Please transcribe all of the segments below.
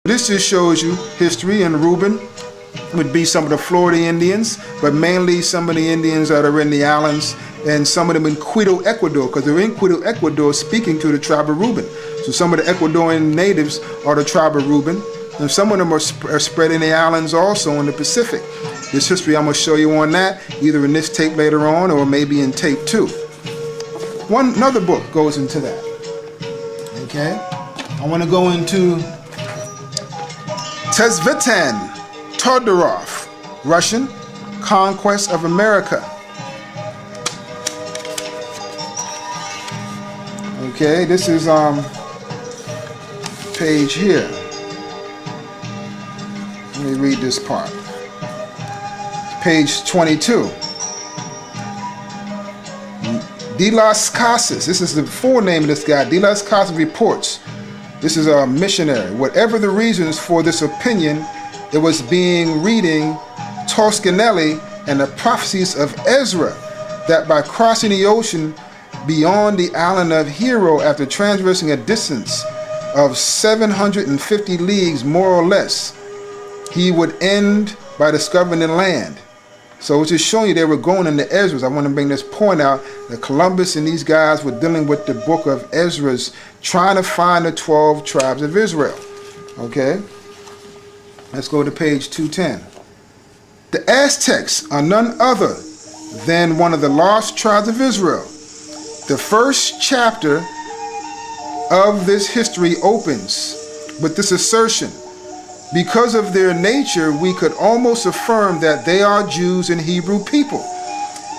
This just shows you history, and Reuben would be some of the Florida Indians, but mainly some of the Indians that are in the islands, and some of them in Quito, Ecuador, because they're in Quito, Ecuador, speaking to the tribe of Reuben. So some of the Ecuadorian natives are the tribe of Reuben, and some of them are spread in the islands also in the Pacific. This history I'm going to show you on that, either in this tape later on or maybe in tape 2. Another book goes into that. Okay? I want to go into Tezvetan Todorov, Russian, Conquest of America. Okay, this is page here. Let me read this part. Page 22. De las Casas, this is the full name of this guy. De las Casas reports. This is a missionary. Whatever the reasons for this opinion, it was reading Toscanelli and the prophecies of Ezra, that by crossing the ocean beyond the island of Hero, after traversing a distance of 750 leagues more or less, he would end by discovering the land. So it's just showing you they were going into Ezra's. I want to bring this point out that Columbus and these guys were dealing with the book of Ezra's, trying to find the 12 tribes of Israel. Okay? Let's go to page 210. The Aztecs are none other than one of the lost tribes of Israel. The first chapter of this history opens with this assertion: because of their nature, we could almost affirm that they are Jews and Hebrew people.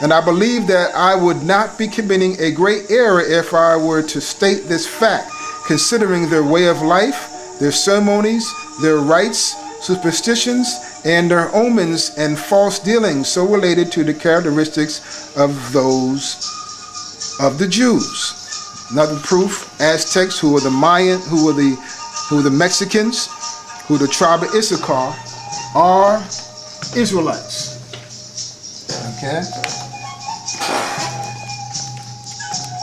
And I believe that I would not be committing a great error if I were to state this fact, considering their way of life, their ceremonies, their rites, superstitions, and their omens and false dealings so related to the characteristics of those of the Jews. Another proof: Aztecs, who are the Mayan, who are the Mexicans, who the tribe of Issachar, are Israelites. Okay.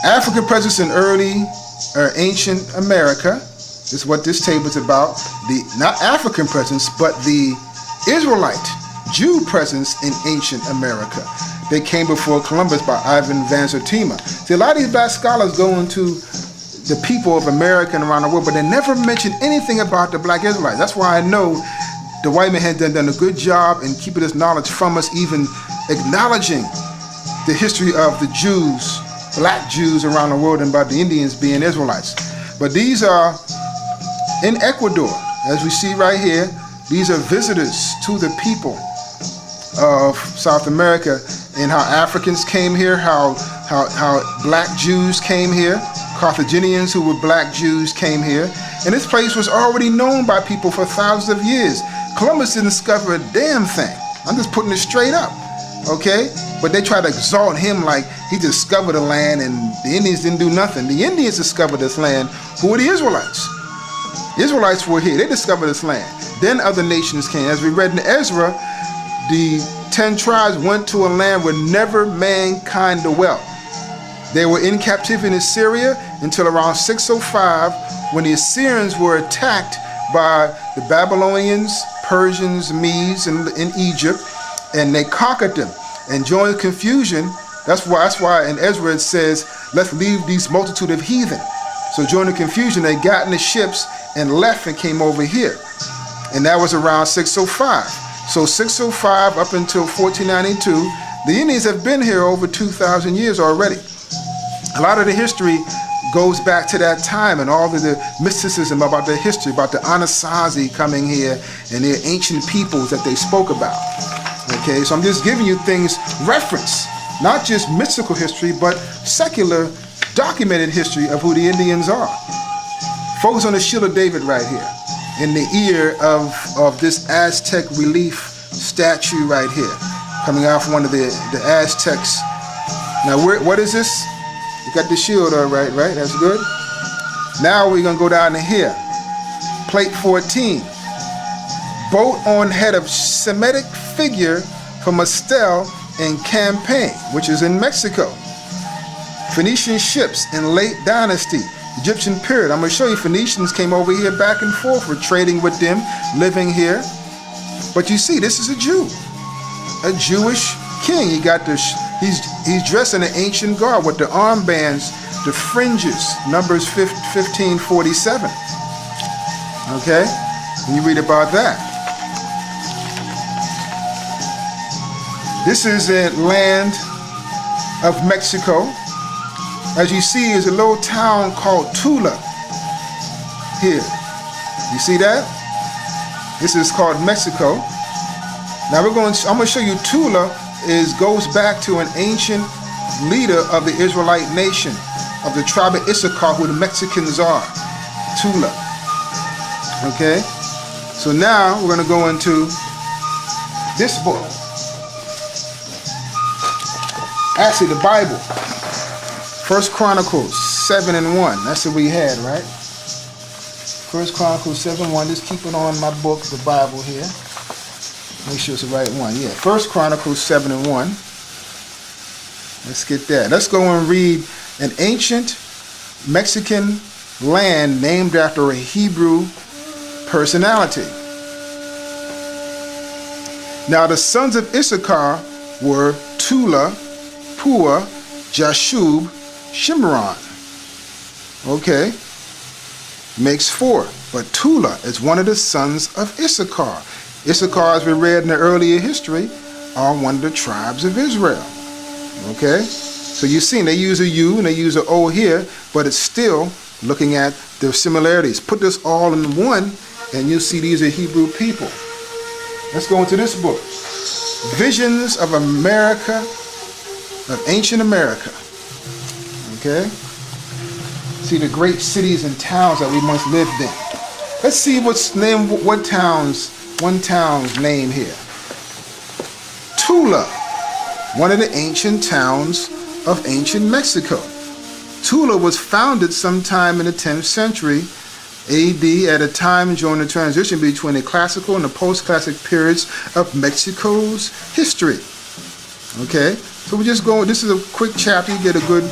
African presence in early or ancient America. This is what this table is about. Not African presence, but the Israelite Jew presence in ancient America. They came before Columbus by Ivan Van Sertima. See, a lot of these black scholars go into the people of America and around the world, but they never mention anything about the black Israelites. That's why I know the white man has done a good job in keeping this knowledge from us, even acknowledging the history of the Jews, black Jews around the world, and about the Indians being Israelites. But these are in Ecuador, as we see right here. These are visitors to the people of South America, and how Africans came here, how black Jews came here, Carthaginians who were black Jews came here, and this place was already known by people for thousands of years. Columbus didn't discover a damn thing. I'm just putting it straight up, okay? But they try to exalt him like he discovered the land and the Indians didn't do nothing. The Indians discovered this land. Who were the Israelites? The Israelites were here. They discovered this land. Then other nations came. As we read in Ezra, the 10 tribes went to a land where never mankind dwelt. They were in captivity in Assyria until around 605, when the Assyrians were attacked by the Babylonians, Persians, Medes in Egypt, and they conquered them. And during the confusion, that's why in Ezra it says, let's leave these multitude of heathen. So during the confusion, they got in the ships and left and came over here. And that was around 605. So 605 up until 1492, the Indians have been here over 2,000 years already. A lot of the history goes back to that time, and all of the mysticism about their history, about the Anasazi coming here and their ancient peoples that they spoke about. Okay, so I'm just giving you things, reference, not just mystical history, but secular, documented history of who the Indians are. Focus on the shield of David right here, in the ear of this Aztec relief statue right here, coming out from one of the Aztecs. Now, what is this? You got the shield, all right? That's good. Now we're gonna go down to here. Plate 14. Boat on head of Semitic figure from a stele in Campeche, which is in Mexico. Phoenician ships in late dynasty. Egyptian period. I'm going to show you Phoenicians came over here back and forth. We're trading with them, living here. But you see, this is a Jew, a Jewish king. He got the he's dressed in an ancient garb with the armbands, the fringes. Numbers 15:47. Okay, and you read about that. This is a land of Mexico. As you see, is a little town called Tula here. You see that? This is called Mexico. Now I'm going to show you Tula goes back to an ancient leader of the Israelite nation, of the tribe of Issachar, who the Mexicans are. Tula. Okay? So now we're going to go into this book. Actually, the Bible. 1 Chronicles 7:1. That's what we had, right? 1 Chronicles 7:1. Just keep it on my book, the Bible here. Make sure it's the right one. Yeah, 1 Chronicles 7:1. Let's get that. Let's go and read an ancient Mexican land named after a Hebrew personality. Now the sons of Issachar were Tula, Pua, Jashub, Shimron. Okay. Makes 4. But Tula is one of the sons of Issachar. Issachar, as we read in the earlier history, are one of the tribes of Israel. Okay? So you've seen they use a U and they use an O here, but it's still looking at the similarities. Put this all in one and you'll see these are Hebrew people. Let's go into this book. Visions of America, of ancient America. Okay? See the great cities and towns that we once lived in. Let's see one town's name here. Tula, one of the ancient towns of ancient Mexico. Tula was founded sometime in the 10th century AD, at a time during the transition between the classical and the post-classic periods of Mexico's history. Okay, so we just go. This is a quick chapter. You get a good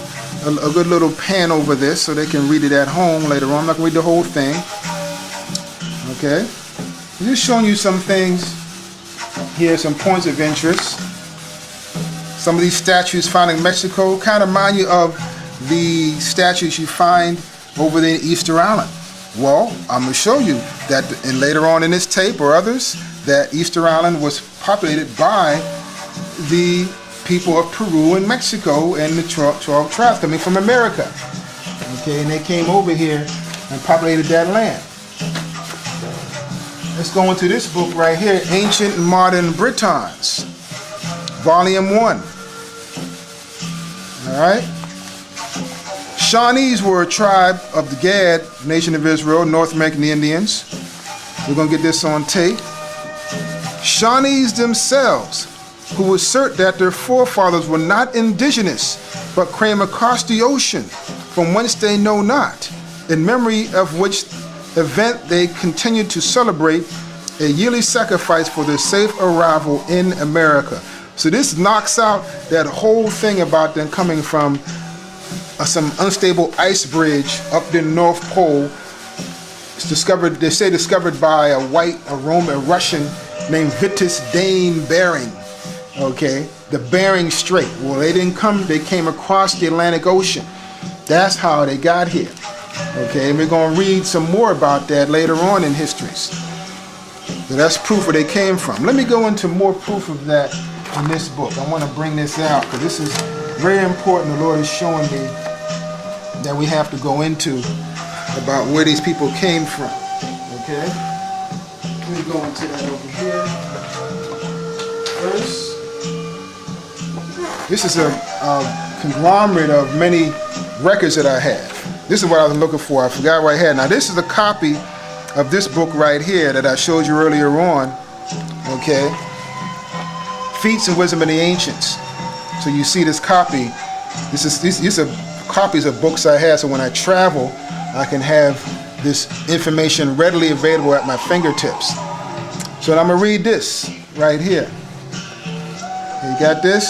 little pan over this, so they can read it at home later on. I'm not gonna read the whole thing. Okay, I'm just showing you some things here, some points of interest. Some of these statues found in Mexico kind of remind you of the statues you find over there in Easter Island. Well, I'm going to show you that, and later on in this tape or others, that Easter Island was populated by the people of Peru and Mexico and the 12 tribes coming from America. Okay, and they came over here and populated that land. Let's go into this book right here, Ancient and Modern Britons, Volume 1. All right. Shawnees were a tribe of the Gad nation of Israel, North American Indians. We're going to get this on tape. Shawnees themselves, who assert that their forefathers were not indigenous, but came across the ocean, from whence they know not, in memory of which event they continued to celebrate a yearly sacrifice for their safe arrival in America. So this knocks out that whole thing about them coming from some unstable ice bridge up the North Pole. It's discovered, they say discovered by a Russian named Vitus Dane Bering. Okay, the Bering Strait. Well, they didn't come, they came across the Atlantic Ocean. That's how they got here. Okay, and we're going to read some more about that later on in histories. So that's proof where they came from. Let me go into more proof of that in this book. I want to bring this out because this is very important. The Lord is showing me that we have to go into about where these people came from. Okay? Let me go into that over here. First, this is a conglomerate of many records that I have. This is what I was looking for. I forgot what I had. Now, this is a copy of this book right here that I showed you earlier on. Okay? Feats and Wisdom of the Ancients. So you see this copy. These are copies of books I have, so when I travel, I can have this information readily available at my fingertips. So I'm going to read this right here. You got this?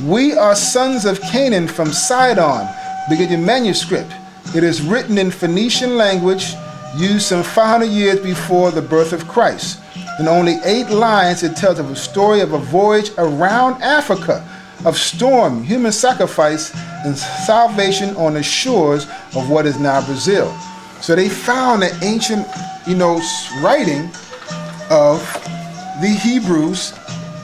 We are sons of Canaan from Sidon. Begin your manuscript. It is written in Phoenician language, used some 500 years before the birth of Christ. In only 8 lines, it tells of a story of a voyage around Africa, of storm, human sacrifice, and salvation on the shores of what is now Brazil. So they found an ancient, writing of the Hebrews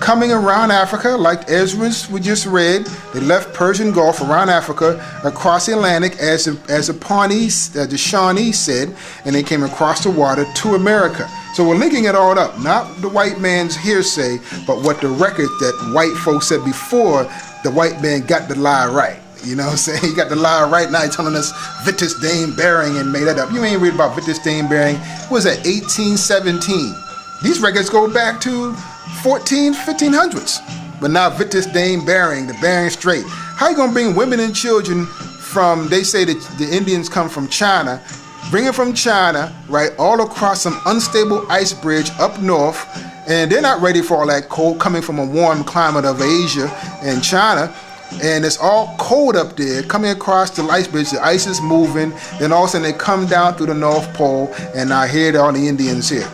coming around Africa, like Ezra's we just read. They left Persian Gulf around Africa, across the Atlantic, as the Pawnees, the Shawnee said, and they came across the water to America. So we're linking it all up, not the white man's hearsay, but what the record that white folks said before the white man got the lie right. You know what I'm saying? He got the lie right. Now he's telling us Vitus Dane Bering and made that up. You ain't read about Vitus Dane Bering. What was that, 1817? These records go back to 1500s. But now Vitus Dane Bering, the Bering Strait. How you going to bring women and children from, they say that the Indians come from China, bring it from China, right, all across some unstable ice bridge up north, and they're not ready for all that cold coming from a warm climate of Asia and China, and it's all cold up there, coming across the ice bridge, the ice is moving, then all of a sudden they come down through the North Pole, and I hear all the Indians here.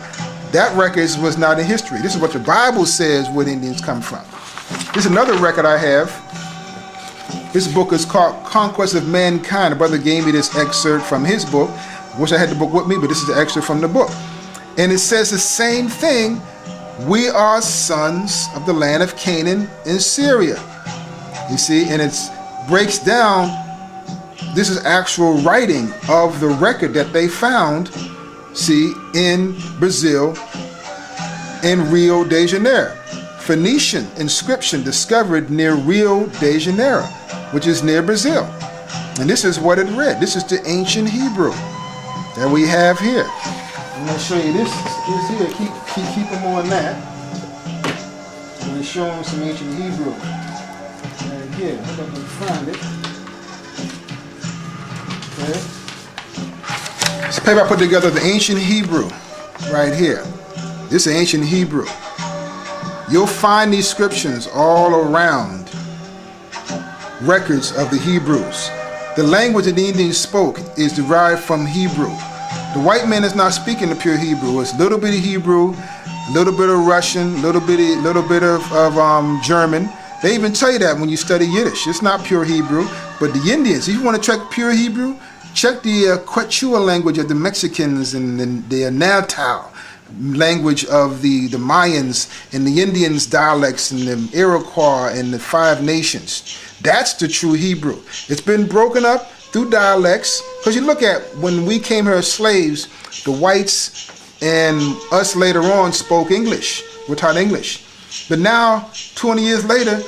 That record was not in history. This is what the Bible says where the Indians come from. This is another record I have. This book is called Conquest of Mankind. A brother gave me this excerpt from his book. Wish I had the book with me, but this is the excerpt from the book. And it says the same thing. We are sons of the land of Canaan in Syria. You see, and it breaks down, this is actual writing of the record that they found, see, in Brazil, in Rio de Janeiro. Phoenician inscription discovered near Rio de Janeiro, which is near Brazil. And this is what it read. This is the ancient Hebrew that we have here. I'm going to show you this here. Keep them on that. I'm going to show them some ancient Hebrew. Right here. I hope I can find it. Okay. This paper I put together, the ancient Hebrew, right here. This is ancient Hebrew. You'll find these scriptures all around records of the Hebrews. The language that the Indians spoke is derived from Hebrew. The white man is not speaking the pure Hebrew. It's a little bit of Hebrew, a little bit of Russian, a little bit of German. They even tell you that when you study Yiddish. It's not pure Hebrew. But the Indians, if you want to check pure Hebrew, check the Quechua language of the Mexicans and the Natal language of the Mayans and the Indians dialects and the Iroquois and the 5 nations. That's the true Hebrew. It's been broken up through dialects, because you look at when we came here as slaves, the whites and us later on spoke English. We're taught English. But now, 20 years later,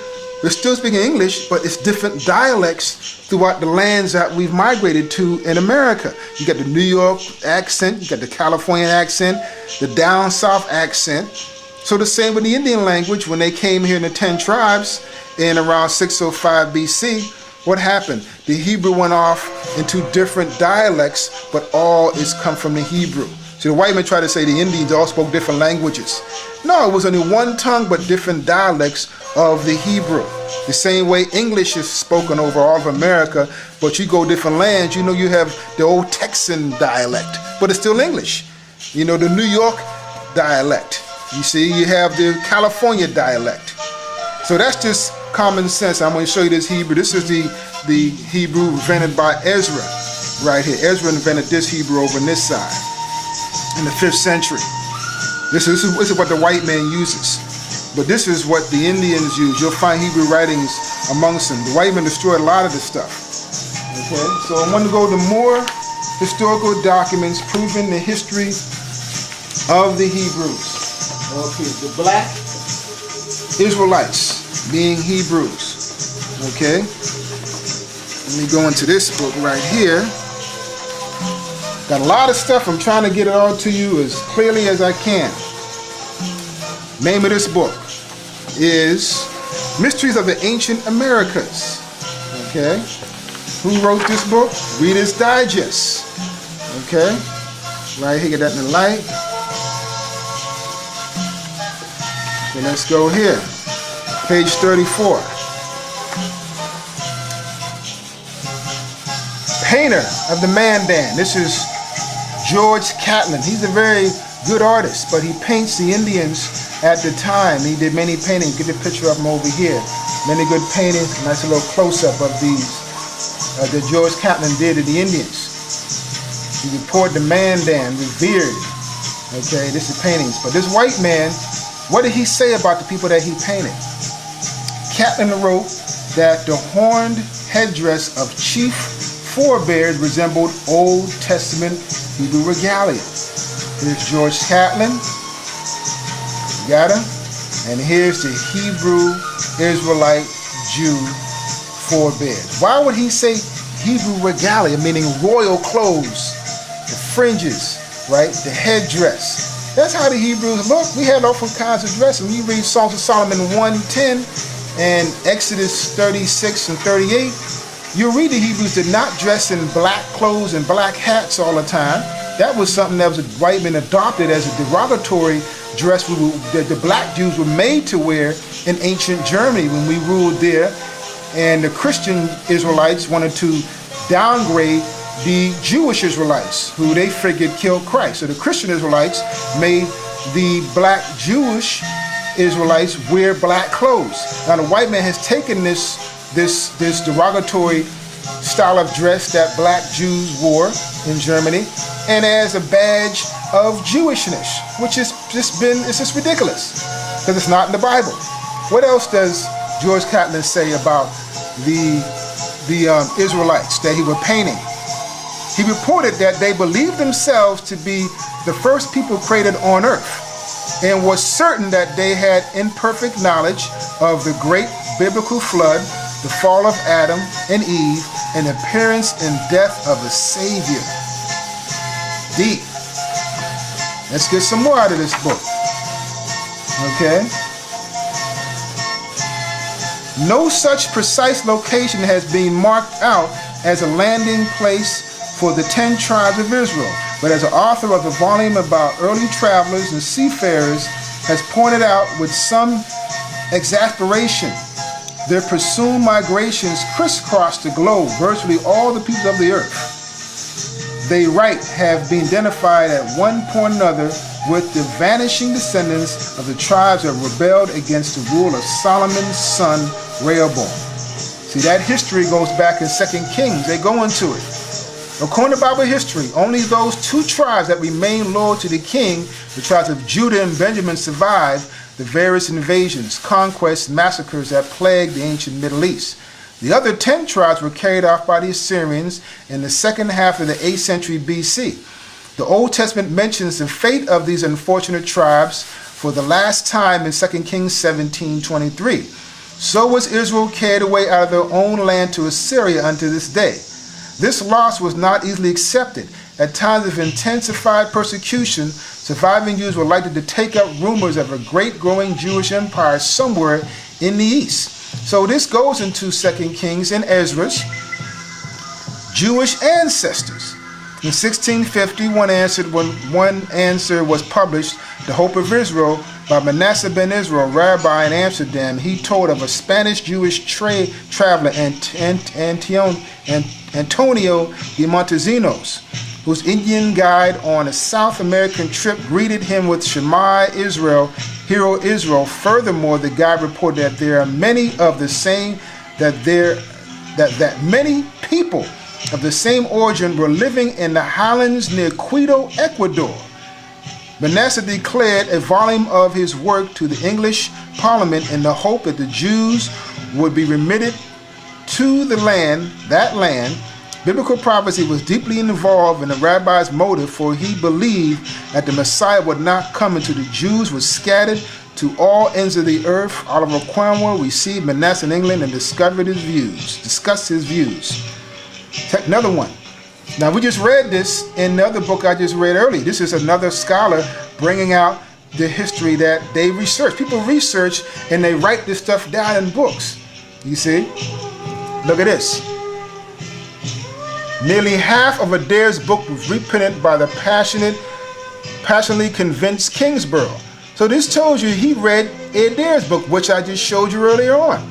we're still speaking English, but it's different dialects throughout the lands that we've migrated to in America. You got the New York accent, you got the California accent, the down south accent. So the same with the Indian language. When they came here in the 10 tribes in around 605 BC, what happened? The Hebrew went off into different dialects, but all is come from the Hebrew. So the white men try to say the Indians all spoke different languages. No, it was only one tongue, but different dialects of the Hebrew. The same way English is spoken over all of America, but you go different lands, you know, you have the old Texan dialect, but it's still English. You know, the New York dialect. You see, you have the California dialect. So that's just common sense. I'm going to show you this Hebrew. This is the Hebrew invented by Ezra right here. Ezra invented this Hebrew over on this side in the 5th century. This is what the white man uses. But this is what the Indians use. You'll find Hebrew writings amongst them. The white men destroyed a lot of this stuff. Okay, so I'm going to go to more historical documents proving the history of the Hebrews. Okay, the black Israelites being Hebrews. Okay, let me go into this book right here. Got a lot of stuff. I'm trying to get it all to you as clearly as I can. Name of this book is Mysteries of the Ancient Americas. Okay, who wrote this book? Reader's Digest. Okay, right here, get that in the light. Okay, let's go here. Page 34. painter of the Mandan. This is George Catlin. He's a very good artist, but he paints the Indians at the time. He did many paintings. Get the picture of him over here. Many good paintings. Nice little close-up of these that George Catlin did of the Indians. He reported the Mandan, revered. Okay, this is paintings. But this white man, what did he say about the people that he painted? Catlin wrote that the horned headdress of chief forebears resembled Old Testament Hebrew regalia. Here's George Catlin. You got him? And here's the Hebrew Israelite Jew forebears. Why would he say Hebrew regalia, meaning royal clothes, the fringes, right? The headdress. That's how the Hebrews looked. We had all kinds of dresses. When you read Songs of Solomon 1:10 and Exodus 36 and 38, you'll read the Hebrews did not dress in black clothes and black hats all the time. That was something that was white men adopted as a derogatory dress that the black Jews were made to wear in ancient Germany when we ruled there. And the Christian Israelites wanted to downgrade the Jewish Israelites, who they figured killed Christ. So the Christian Israelites made the black Jewish Israelites wear black clothes. Now the white man has taken this derogatory style of dress that black Jews wore in Germany, and as a badge of Jewishness, which is just ridiculous because it's not in the Bible. What else does George Catlin say about the Israelites that he was painting? He reported that they believed themselves to be the first people created on earth, and was certain that they had imperfect knowledge of the great biblical flood, the fall of Adam and Eve, and appearance and death of a Savior. Deep. Let's get some more out of this book. Okay? No such precise location has been marked out as a landing place for the 10 tribes of Israel, but as an author of the volume about early travelers and seafarers has pointed out with some exasperation, their presumed migrations crisscrossed the globe, virtually all the peoples of the earth. They have been identified at one point or another with the vanishing descendants of the tribes that rebelled against the rule of Solomon's son Rehoboam. See, that history goes back in 2 Kings. They go into it. According to Bible history, only those 2 tribes that remained loyal to the king, the tribes of Judah and Benjamin, survived the various invasions, conquests, massacres that plagued the ancient Middle East. The other 10 tribes were carried off by the Assyrians in the second half of the 8th century BC. The Old Testament mentions the fate of these unfortunate tribes for the last time in 2 Kings 17:23. So was Israel carried away out of their own land to Assyria unto this day. This loss was not easily accepted. At times of intensified persecution, surviving Jews were likely to take up rumors of a great growing Jewish empire somewhere in the east. So this goes into 2 Kings and Ezra's Jewish ancestors. In 1650, one answer was published, The Hope of Israel, by Manasseh ben Israel, rabbi in Amsterdam. He told of a Spanish Jewish traveler, Antonio de Montesinos, whose Indian guide on a South American trip greeted him with Shema Israel, Hero Israel. Furthermore, the guide reported that there are many of the same that many people of the same origin were living in the highlands near Quito, Ecuador. Manasseh declared a volume of his work to the English Parliament in the hope that the Jews would be remitted to that land. Biblical prophecy was deeply involved in the rabbi's motive, for he believed that the Messiah would not come until the Jews were scattered to all ends of the earth. Oliver Cromwell received Manasseh in England and discussed his views. Take another one. Now, we just read this in the other book I just read earlier. This is another scholar bringing out the history that they research. People research and they write this stuff down in books. You see? Look at this. Nearly half of Adair's book was reprinted by the passionately convinced Kingsborough. So this tells you he read Adair's book, which I just showed you earlier on.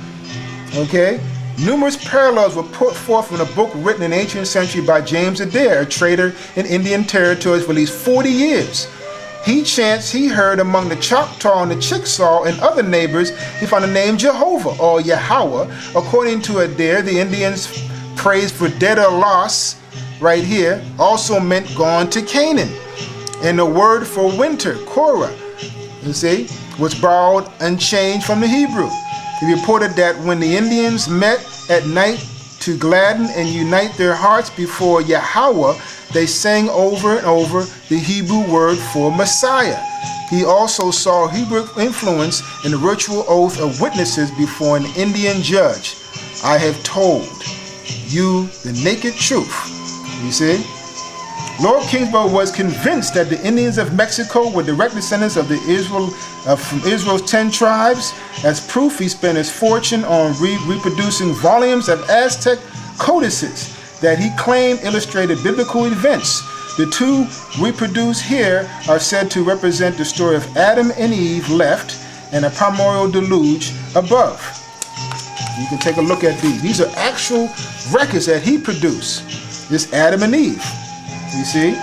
Okay? Numerous parallels were put forth in a book written in the 18th century by James Adair, a trader in Indian territories for at least 40 years. He chanced he heard among the Choctaw and the Chickasaw and other neighbors, he found the name Jehovah or Yahweh. According to Adair, the Indians' praise for dead or lost, right here, also meant gone to Canaan. And the word for winter, Korah, you see, was borrowed and changed from the Hebrew. He reported that when the Indians met at night to gladden and unite their hearts before Yahweh, they sang over and over the Hebrew word for Messiah. He also saw Hebrew influence in the ritual oath of witnesses before an Indian judge. I have told you the naked truth. You see? Lord Kingsborough was convinced that the Indians of Mexico were direct descendants of from Israel's 10 tribes. As proof, he spent his fortune on reproducing volumes of Aztec codices that he claimed illustrated biblical events. The two reproduced here are said to represent the story of Adam and Eve left and a primordial deluge above. You can take a look at these. These are actual records that he produced. This Adam and Eve. You see?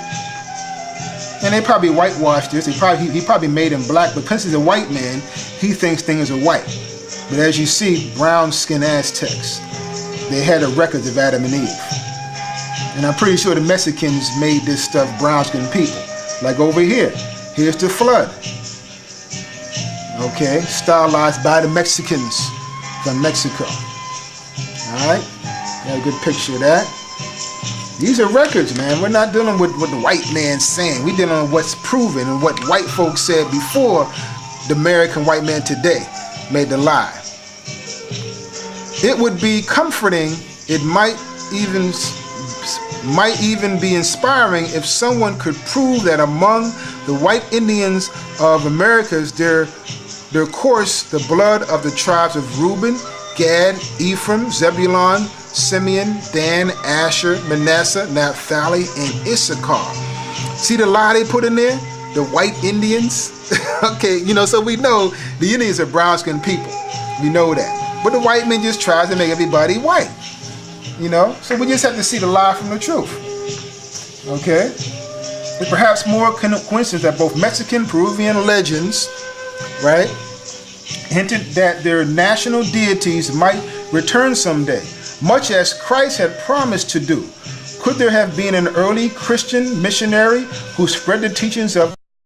And they probably whitewashed this. He probably made him black, but because he's a white man, he thinks things are white. But as you see, brown-skinned Aztecs, they had a record of Adam and Eve. And I'm pretty sure the Mexicans made this stuff brown-skinned people. Like over here. Here's the flood. Okay? Stylized by the Mexicans from Mexico. Alright? Got a good picture of that. These are records, man. We're not dealing with what the white man's saying. We're dealing with what's proven and what white folks said before the American white man today made the lie. It would be comforting. It might even be inspiring if someone could prove that among the white Indians of Americas, their course, the blood of the tribes of Reuben, Gad, Ephraim, Zebulun, Simeon, Dan, Asher, Manasseh, Naphtali, and Issachar. See the lie they put in there? The white Indians? Okay, so we know the Indians are brown-skinned people. We know that. But the white man just tries to make everybody white. So we just have to see the lie from the truth. Okay? It's perhaps more coincidence that both Mexican, Peruvian legends, right, hinted that their national deities might return someday, much as Christ had promised to do. Could there have been an early Christian missionary who spread the teachings of